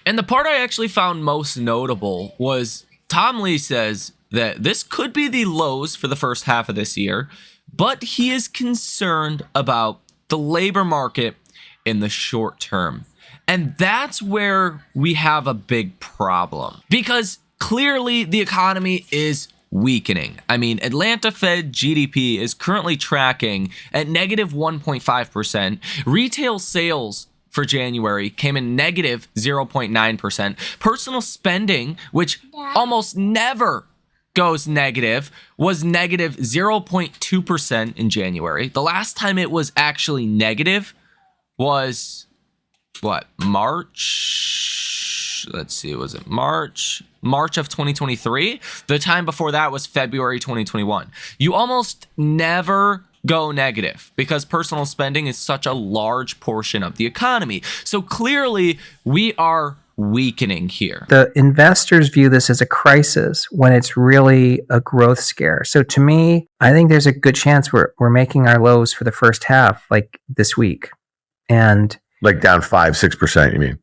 And the part I actually found most notable was Tom Lee says that this could be the lows for the first half of this year, but he is concerned about the labor market in the short term. And that's where we have a big problem, because clearly the economy is weakening. I mean, Atlanta Fed GDP is currently tracking at negative 1.5%. Retail sales for January came in negative 0.9%. Personal spending, which almost never goes negative, was negative 0.2% in January. The last time it was actually negative was March? Let's see, was it March of 2023? The time before that was February 2021. You almost never go negative because personal spending is such a large portion of the economy. So clearly we are weakening here. The investors view this as a crisis when it's really a growth scare. So to me, I think there's a good chance we're making our lows for the first half, like this week. And like down 5-6%, you mean?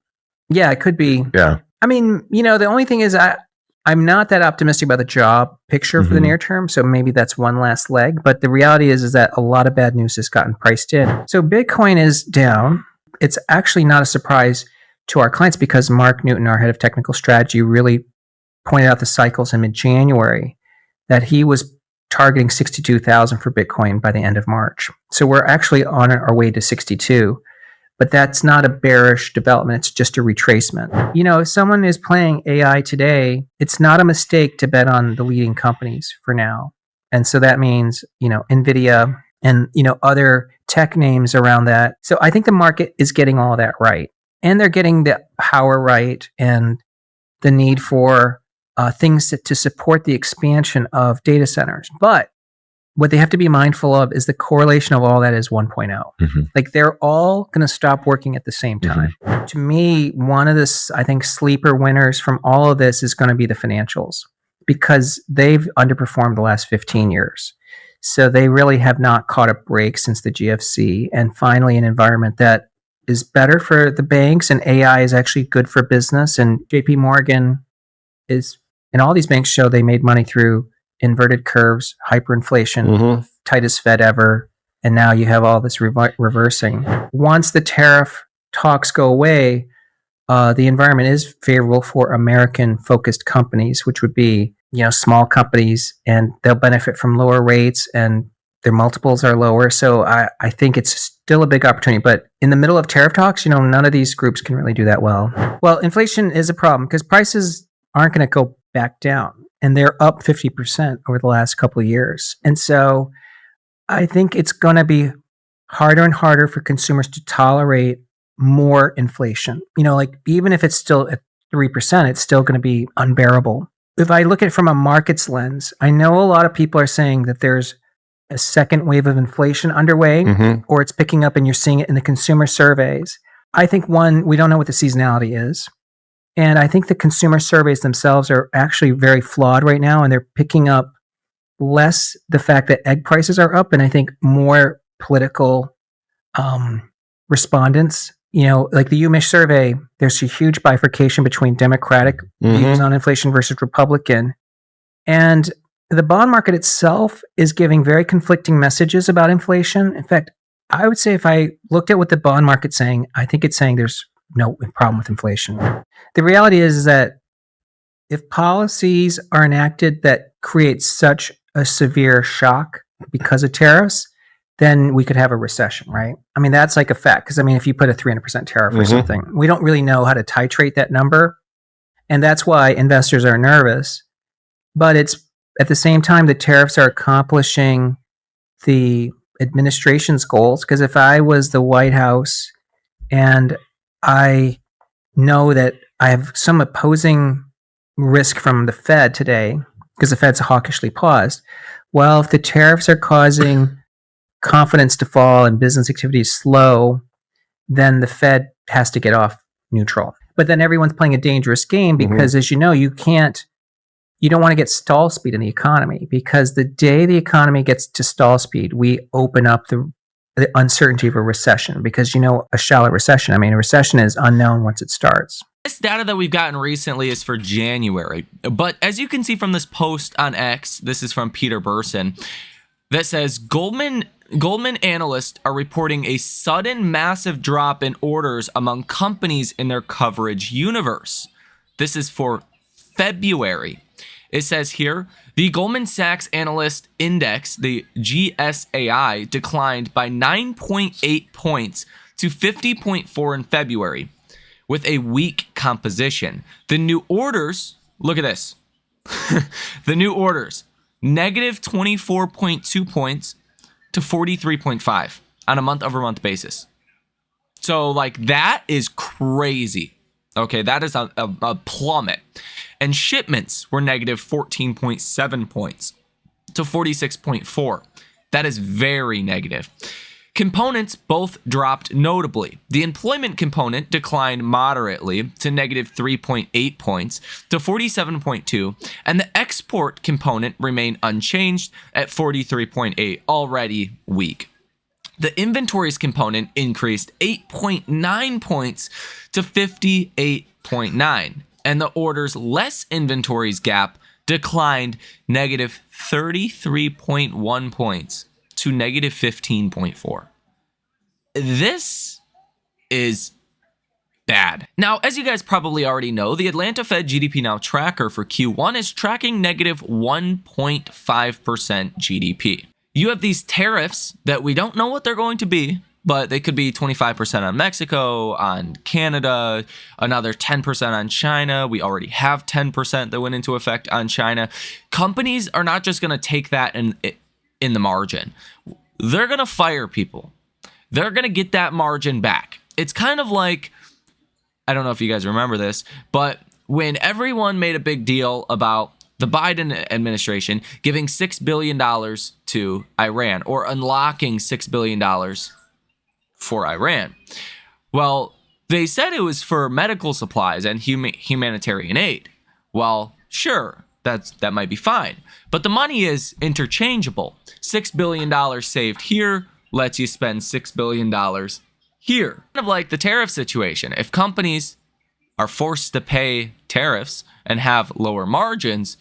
Yeah, it could be. Yeah. I mean, the only thing is I'm not that optimistic about the job picture for the near term. So maybe that's one last leg. But the reality is that a lot of bad news has gotten priced in. So Bitcoin is down. It's actually not a surprise to our clients because Mark Newton, our head of technical strategy, really pointed out the cycles in mid-January that he was targeting 62,000 for Bitcoin by the end of March. So we're actually on our way to 62. But that's not a bearish development. It's just a retracement. If someone is playing AI today, it's not a mistake to bet on the leading companies for now. And so that means, NVIDIA and, other tech names around that. So I think the market is getting all that right. And they're getting the power right and the need for things to support the expansion of data centers. But what they have to be mindful of is the correlation of all that is 1.0. Mm-hmm. Like they're all going to stop working at the same time. Mm-hmm. To me, one of the, I think, sleeper winners from all of this is going to be the financials because they've underperformed the last 15 years. So they really have not caught a break since the GFC. And finally, an environment that is better for the banks and AI is actually good for business. And JP Morgan is, and all these banks show they made money through inverted curves, hyperinflation, tightest Fed ever, and now you have all this reversing. Once the tariff talks go away, the environment is favorable for American-focused companies, which would be small companies, and they'll benefit from lower rates, and their multiples are lower. So I think it's still a big opportunity. But in the middle of tariff talks, none of these groups can really do that well. Well, inflation is a problem because prices aren't going to go back down. And they're up 50% over the last couple of years. And so I think it's going to be harder and harder for consumers to tolerate more inflation. Even if it's still at 3%, it's still going to be unbearable. If I look at it from a markets lens, I know a lot of people are saying that there's a second wave of inflation underway, or it's picking up and you're seeing it in the consumer surveys. I think one, we don't know what the seasonality is. And I think the consumer surveys themselves are actually very flawed right now, and they're picking up less the fact that egg prices are up, and I think more political respondents. Like the UMich survey, there's a huge bifurcation between Democratic views on inflation versus Republican. And the bond market itself is giving very conflicting messages about inflation. In fact, I would say if I looked at what the bond market's saying, I think it's saying there's no problem with inflation. The reality is that if policies are enacted that create such a severe shock because of tariffs, then we could have a recession, right? I mean, that's like a fact. Because, if you put a 300% tariff or something, we don't really know how to titrate that number. And that's why investors are nervous. But it's at the same time, the tariffs are accomplishing the administration's goals. Because if I was the White House and I know that I have some opposing risk from the Fed today because the Fed's hawkishly paused. Well, if the tariffs are causing confidence to fall and business activity is slow, then the Fed has to get off neutral. But then everyone's playing a dangerous game because, as you know, you don't want to get stall speed in the economy because the day the economy gets to stall speed, we open up the uncertainty of a recession because, a shallow recession, a recession is unknown once it starts. This data that we've gotten recently is for January, but as you can see from this post on X, this is from Peter Burson, that says Goldman analysts are reporting a sudden massive drop in orders among companies in their coverage universe. This is for February. It says here, the Goldman Sachs Analyst Index, the GSAI, declined by 9.8 points to 50.4 in February, with a weak composition. The new orders, look at this. The new orders, negative 24.2 points to 43.5 on a month-over-month basis. So, like, that is crazy. Okay, that is a plummet. And shipments were negative 14.7 points to 46.4. That is very negative. Components both dropped notably. The employment component declined moderately to negative 3.8 points to 47.2, and the export component remained unchanged at 43.8, already weak. The inventories component increased 8.9 points to 58.9, and the orders less inventories gap declined negative 33.1 points to negative 15.4. This is bad. Now, as you guys probably already know, the Atlanta Fed GDP Now tracker for Q1 is tracking negative 1.5% GDP. You have these tariffs that we don't know what they're going to be, but they could be 25% on Mexico, on Canada, another 10% on China. We already have 10% that went into effect on China. Companies are not just going to take that in the margin. They're going to fire people. They're going to get that margin back. It's kind of like, I don't know if you guys remember this, but when everyone made a big deal about the Biden administration giving $6 billion to Iran, or unlocking $6 billion for Iran. Well, they said it was for medical supplies and humanitarian aid. Well, sure, that might be fine. But the money is interchangeable. $6 billion saved here lets you spend $6 billion here. Kind of like the tariff situation. If companies are forced to pay tariffs and have lower margins,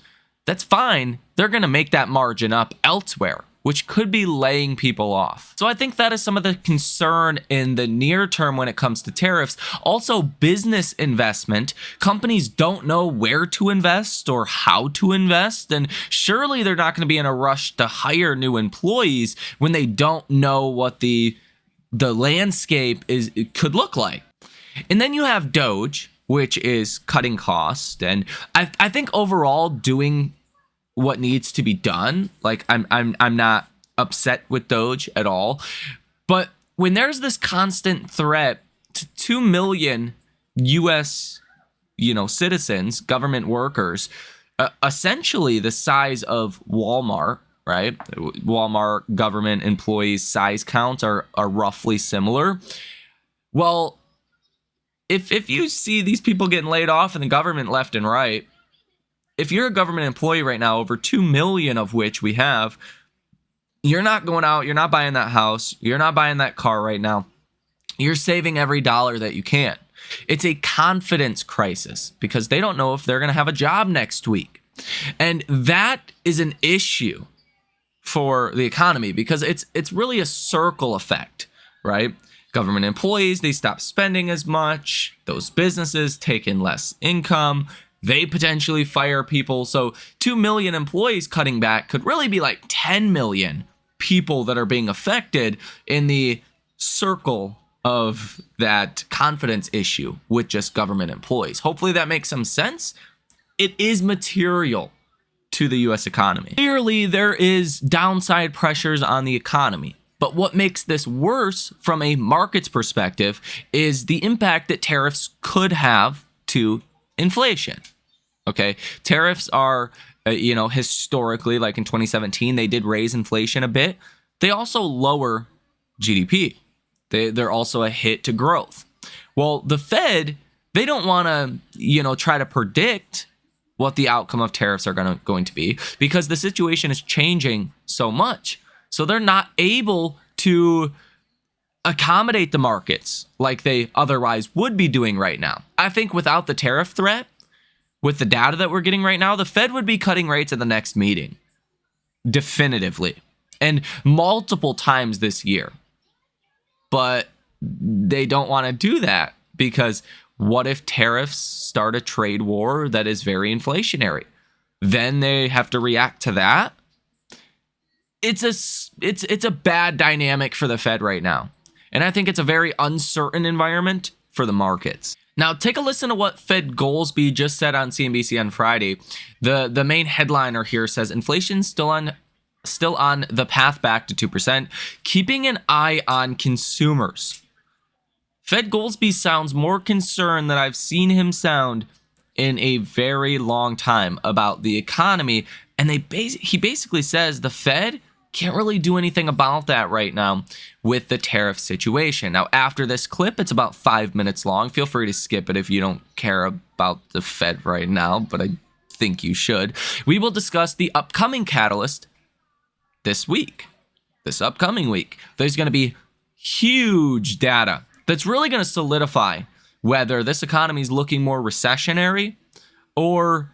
that's fine. They're going to make that margin up elsewhere, which could be laying people off. So I think that is some of the concern in the near term when it comes to tariffs. Also, business investment. Companies don't know where to invest or how to invest, and surely they're not going to be in a rush to hire new employees when they don't know what the landscape could look like. And then you have Doge, which is cutting costs, and I think overall doing what needs to be done. Like, I'm not upset with Doge at all, but when there's this constant threat to 2 million U.S. citizens, government workers, essentially the size of Walmart, right? Walmart government employees size counts are roughly similar. Well, if you see these people getting laid off in the government left and right, if you're a government employee right now, over 2 million of which we have, you're not going out, you're not buying that house, you're not buying that car right now. You're saving every dollar that you can. It's a confidence crisis because they don't know if they're going to have a job next week. And that is an issue for the economy because it's really a circle effect, right? Government employees, they stop spending as much. Those businesses take in less income. They potentially fire people. So 2 million employees cutting back could really be like 10 million people that are being affected in the circle of that confidence issue with just government employees. Hopefully that makes some sense. It is material to the U.S. economy. Clearly, there is downside pressures on the economy. But what makes this worse from a market's perspective is the impact that tariffs could have to inflation. Okay, tariffs are, historically, like in 2017, they did raise inflation a bit. They also lower GDP. They're also a hit to growth. Well, the Fed, they don't want to, try to predict what the outcome of tariffs are going to be because the situation is changing so much. So they're not able to accommodate the markets like they otherwise would be doing right now. I think without the tariff threat, with the data that we're getting right now, the Fed would be cutting rates at the next meeting. Definitively. And multiple times this year. But they don't want to do that because what if tariffs start a trade war that is very inflationary? Then they have to react to that. It's a bad dynamic for the Fed right now. And I think it's a very uncertain environment for the markets. Now, take a listen to what Fed Goolsbee just said on CNBC on Friday. The main headliner here says inflation's still on the path back to 2%, keeping an eye on consumers. Fed Goolsbee sounds more concerned than I've seen him sound in a very long time about the economy. And he basically says the Fed can't really do anything about that right now with the tariff situation. Now, after this clip, it's about 5 minutes long. Feel free to skip it if you don't care about the Fed right now, but I think you should. We will discuss the upcoming catalyst this upcoming week. There's going to be huge data that's really going to solidify whether this economy is looking more recessionary or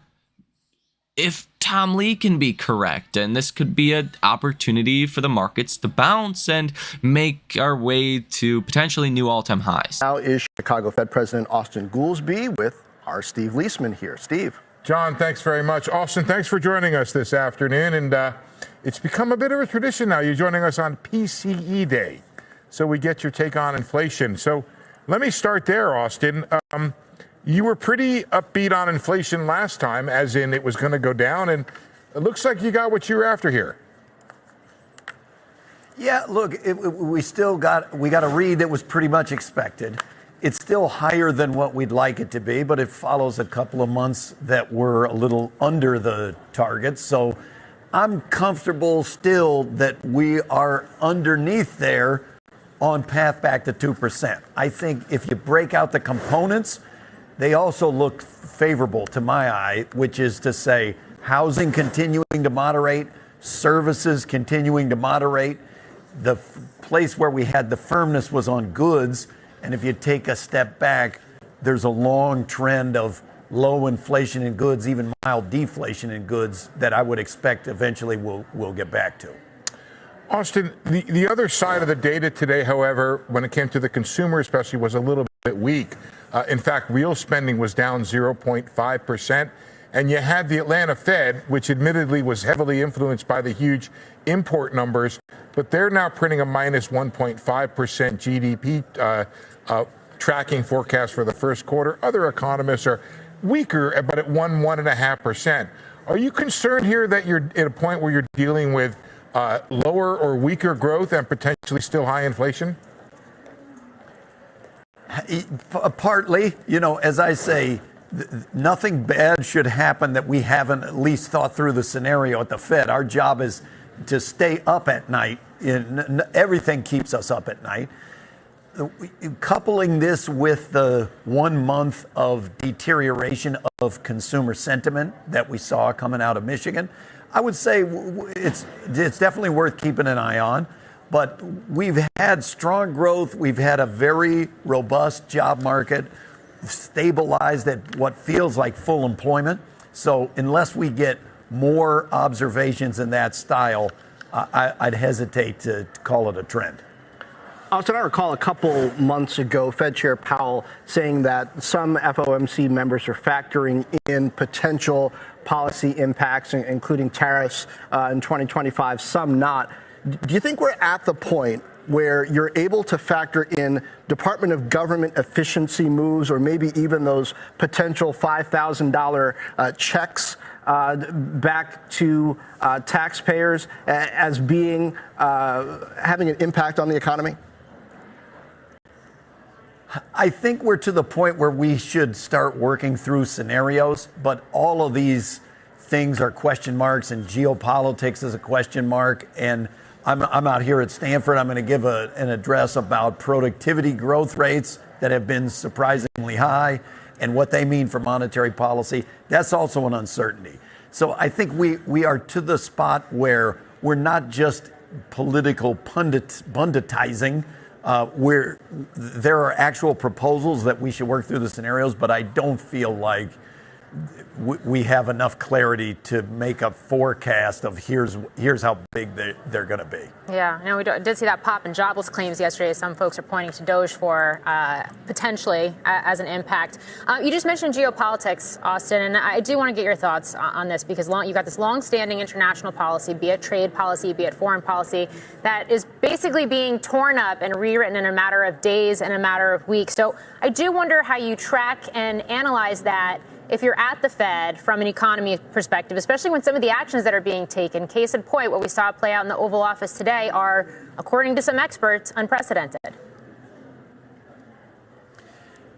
if Tom Lee can be correct. And this could be an opportunity for the markets to bounce and make our way to potentially new all-time highs. Now is Chicago Fed President Austin Goolsbee with our Steve Leisman here. Steve. John, thanks very much. Austin, thanks for joining us this afternoon. And it's become a bit of a tradition now. You're joining us on PCE Day, so we get your take on inflation. So let me start there, Austin. You were pretty upbeat on inflation last time, as in it was going to go down, and it looks like you got what you were after here. Yeah, look, we got a read that was pretty much expected. It's still higher than what we'd like it to be, but it follows a couple of months that were a little under the target. So I'm comfortable still that we are underneath there on path back to 2%. I think if you break out the components, they also look favorable to my eye, which is to say housing continuing to moderate, services continuing to moderate. The place where we had the firmness was on goods. And if you take a step back, there's a long trend of low inflation in goods, even mild deflation in goods that I would expect eventually we'll get back to. Austin, the other side of the data today, however, when it came to the consumer especially, was a little bit weak. In fact, real spending was down 0.5%. And you had the Atlanta Fed, which admittedly was heavily influenced by the huge import numbers, but they're now printing a minus 1.5% GDP tracking forecast for the first quarter. Other economists are weaker, but at 1.5%. Are you concerned here that you're at a point where you're dealing with lower or weaker growth and potentially still high inflation? Partly, as I say, nothing bad should happen that we haven't at least thought through the scenario at the Fed. Our job is to stay up at night. Everything keeps us up at night. Coupling this with the 1 month of deterioration of consumer sentiment that we saw coming out of Michigan, I would say it's definitely worth keeping an eye on. But we've had strong growth. We've had a very robust job market, stabilized at what feels like full employment. So unless we get more observations in that style, I'd hesitate to call it a trend. Austin, I recall a couple months ago, Fed Chair Powell saying that some FOMC members are factoring in potential policy impacts, including tariffs in 2025, some not. Do you think we're at the point where you're able to factor in Department of Government efficiency moves or maybe even those potential $5,000 checks back to taxpayers as being having an impact on the economy? I think we're to the point where we should start working through scenarios, but all of these things are question marks, and geopolitics is a question mark. And I'm out here at Stanford. I'm going to give an address about productivity growth rates that have been surprisingly high and what they mean for monetary policy. That's also an uncertainty. So I think we are to the spot where we're not just political punditizing There are actual proposals that we should work through the scenarios, but I don't feel like we have enough clarity to make a forecast of here's how big they're going to be. Yeah, we did see that pop in jobless claims yesterday. Some folks are pointing to Doge for potentially as an impact. You just mentioned geopolitics, Austin, and I do want to get your thoughts on this because you've got this long-standing international policy, be it trade policy, be it foreign policy, that is basically being torn up and rewritten in a matter of days and a matter of weeks. So I do wonder how you track and analyze that if you're at the Fed from an economy perspective, especially when some of the actions that are being taken, case in point, what we saw play out in the Oval Office today are, according to some experts, unprecedented.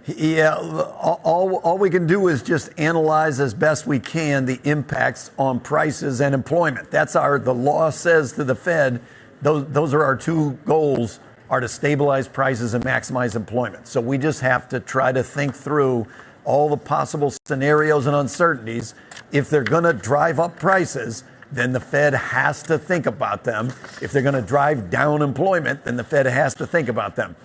Yeah, all we can do is just analyze as best we can the impacts on prices and employment. The law says to the Fed, those are our two goals, are to stabilize prices and maximize employment. So we just have to try to think through all the possible scenarios and uncertainties. If they're going to drive up prices, then the Fed has to think about them. If they're going to drive down employment, then the Fed has to think about them.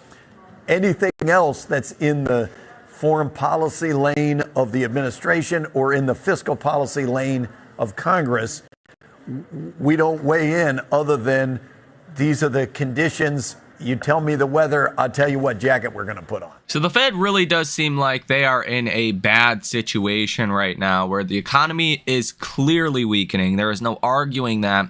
Anything else that's in the foreign policy lane of the administration or in the fiscal policy lane of Congress, we don't weigh in other than these are the conditions. You tell me the weather, I'll tell you what jacket we're going to put on. So the Fed really does seem like they are in a bad situation right now where the economy is clearly weakening. There is no arguing that.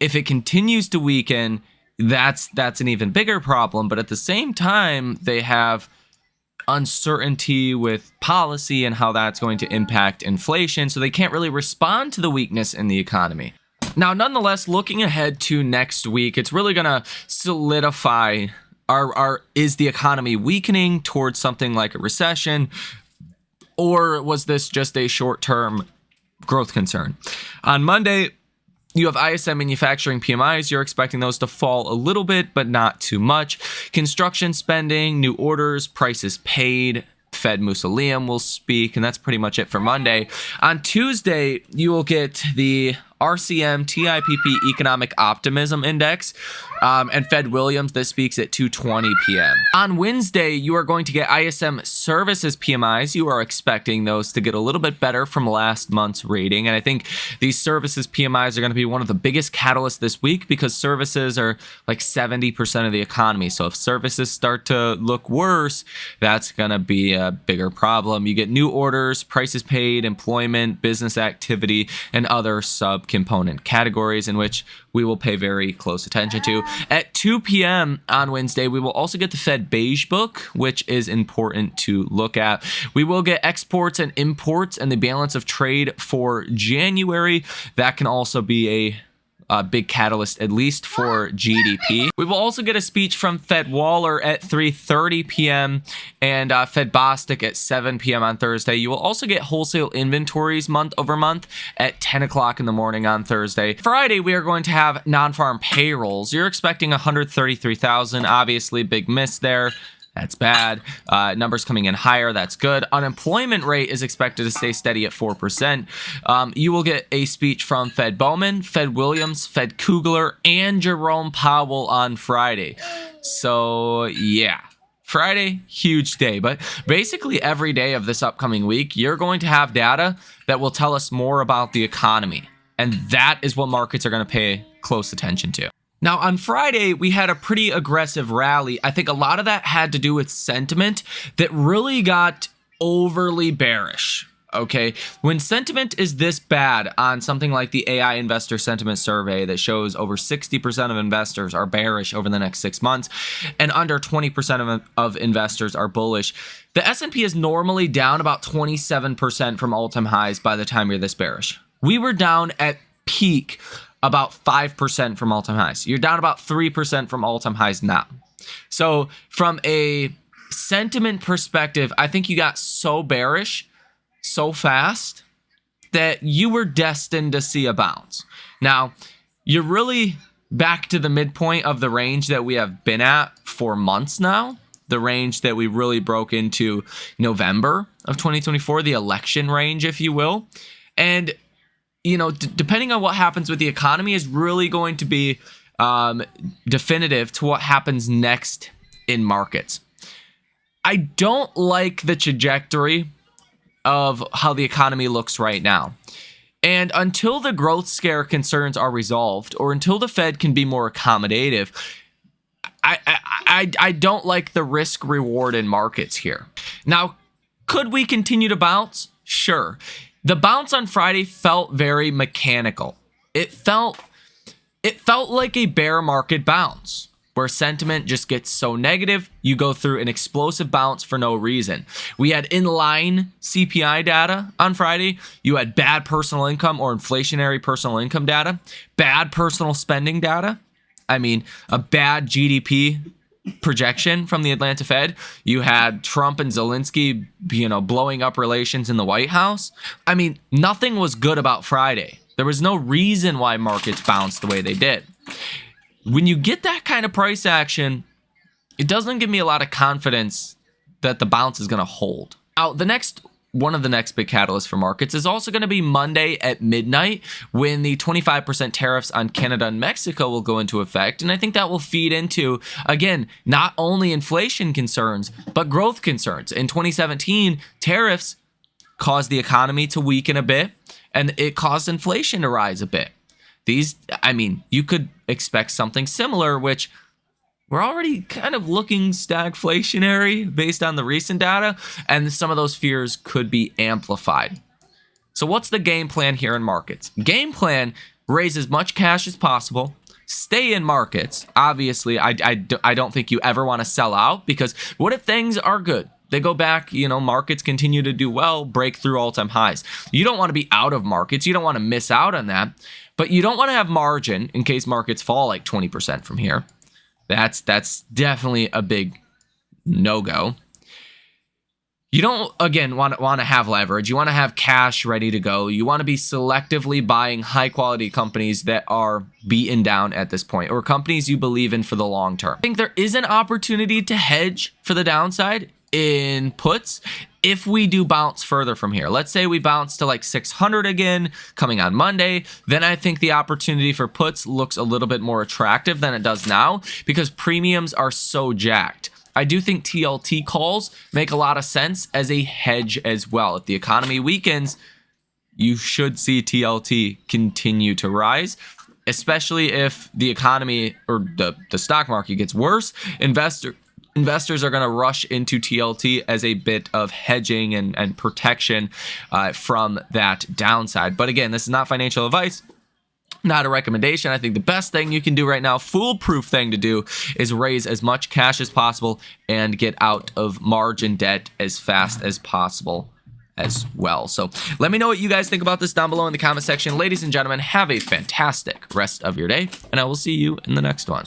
If it continues to weaken, that's an even bigger problem. But at the same time, they have uncertainty with policy and how that's going to impact inflation. So they can't really respond to the weakness in the economy. Now, nonetheless, looking ahead to next week, it's really going to solidify is the economy weakening towards something like a recession, or was this just a short-term growth concern? On Monday, you have ISM manufacturing PMIs. You're expecting those to fall a little bit, but not too much. Construction spending, new orders, prices paid. Fed Mausoleum will speak, and that's pretty much it for Monday. On Tuesday, you will get the RCM TIPP Economic Optimism Index, and Fed Williams. This speaks at 2:20 p.m. On Wednesday, you are going to get ISM Services PMIs. You are expecting those to get a little bit better from last month's rating, and I think these services PMIs are going to be one of the biggest catalysts this week because services are like 70% of the economy. So if services start to look worse, that's going to be a bigger problem. You get new orders, prices paid, employment, business activity, and other subcomponent categories in which we will pay very close attention to. At 2 p.m. on Wednesday, we will also get the Fed Beige Book, which is important to look at. We will get exports and imports and the balance of trade for January. That can also be a big catalyst, at least for GDP. We will also get a speech from Fed Waller at 3:30 p.m. and Fed Bostic at 7 p.m. on Thursday. You will also get wholesale inventories month over month at 10 o'clock in the morning on Thursday. Friday, we are going to have non-farm payrolls. You're expecting 133,000. Obviously, big miss there. That's bad. Numbers coming in higher. That's good. Unemployment rate is expected to stay steady at 4%. You will get a speech from Fed Bowman, Fed Williams, Fed Kugler, and Jerome Powell on Friday. So, yeah. Friday, huge day. But basically every day of this upcoming week, you're going to have data that will tell us more about the economy. And that is what markets are going to pay close attention to. Now, on Friday, we had a pretty aggressive rally. I think a lot of that had to do with sentiment that really got overly bearish. Okay, when sentiment is this bad on something like the AI Investor Sentiment Survey that shows over 60% of investors are bearish over the next 6 months and under 20% of investors are bullish, the S&P is normally down about 27% from all-time highs by the time you're this bearish. We were down at peak about 5% from all-time highs. You're down about 3% from all-time highs now. So from a sentiment perspective, I think you got so bearish so fast that you were destined to see a bounce. Now, you're really back to the midpoint of the range that we have been at for months now, the range that we really broke into November of 2024, the election range, if you will. And you know, depending on what happens with the economy is really going to be definitive to what happens next in markets. I don't like the trajectory of how the economy looks right now. And until the growth scare concerns are resolved, or until the Fed can be more accommodative, I don't like the risk reward in markets here. Now, could we continue to bounce? Sure. The bounce on Friday felt very mechanical. It felt like a bear market bounce, where sentiment just gets so negative, you go through an explosive bounce for no reason. We had inline CPI data on Friday. You had bad personal income or inflationary personal income data, bad personal spending data. I mean, a bad GDP projection from the Atlanta Fed. You had Trump and Zelensky, blowing up relations in the White House. I mean, nothing was good about Friday. There was no reason why markets bounced the way they did. When you get that kind of price action, it doesn't give me a lot of confidence that the bounce is going to hold. Now, one of the next big catalysts for markets is also going to be Monday at midnight, when the 25% tariffs on Canada and Mexico will go into effect. And I think that will feed into, again, not only inflation concerns, but growth concerns. In 2017, tariffs caused the economy to weaken a bit, and it caused inflation to rise a bit. You could expect something similar, which we're already kind of looking stagflationary based on the recent data, and some of those fears could be amplified. So what's the game plan here in markets? Game plan: raise as much cash as possible, stay in markets. Obviously, I don't think you ever want to sell out, because what if things are good? They go back, markets continue to do well, break through all-time highs. You don't want to be out of markets. You don't want to miss out on that. But you don't want to have margin in case markets fall like 20% from here. That's definitely a big no-go. You don't, again, want to have leverage. You want to have cash ready to go. You want to be selectively buying high-quality companies that are beaten down at this point, or companies you believe in for the long term. I think there is an opportunity to hedge for the downside in puts if we do bounce further from here. Let's say we bounce to like 600 again coming on Monday, then I think the opportunity for puts looks a little bit more attractive than it does now, because premiums are so jacked. I do think TLT calls make a lot of sense as a hedge as well. If the economy weakens, you should see TLT continue to rise, especially if the economy or the stock market gets worse. Investors are going to rush into TLT as a bit of hedging and protection from that downside. But again, this is not financial advice, not a recommendation. I think the best thing you can do right now, foolproof thing to do, is raise as much cash as possible and get out of margin debt as fast as possible as well. So let me know what you guys think about this down below in the comment section. Ladies and gentlemen, have a fantastic rest of your day, and I will see you in the next one.